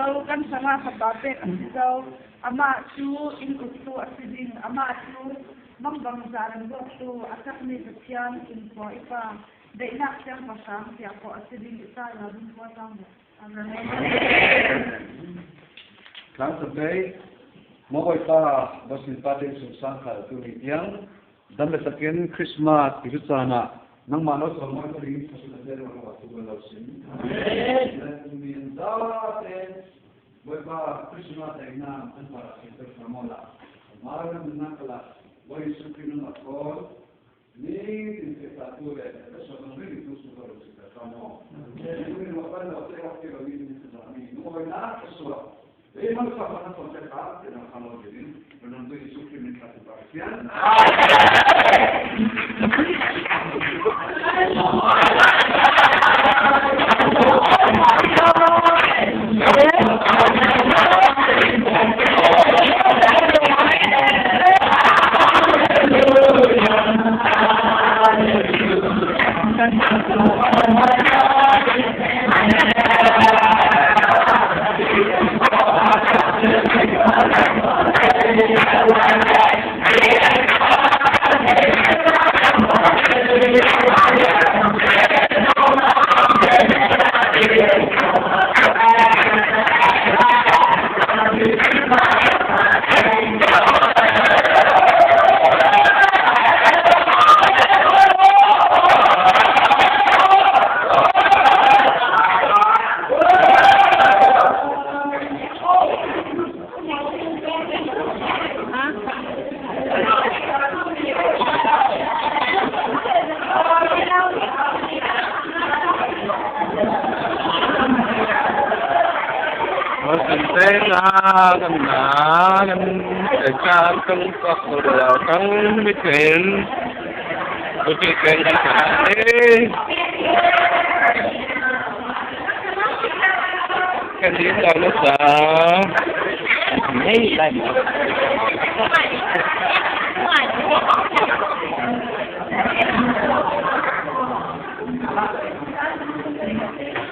Aku kan sama sahabat aku ama tu itu asidin ama tu membangsaran tu asak ni sekian info ipa dainak yang pasang siapa asidin kita labun pasang Lang sabay mo ipa basin patin susang ka tu yang dan sakin Christmas itu sana nang mano sa mo ko rin sa sunod ng mga tugalasin. Amen. Dawate boy pa Christmas ay na ang para sa famola. Marang na kala boy sukin ng ako ni temperatura so no rin ito sa sa famo. Ni mo pa na sa ako ko ni sa amin. No na so eh man sa pa na sa ka na famo din. No rin sukin ng katipasian. Kang pakula kang bikin kan kalau sa hey lagi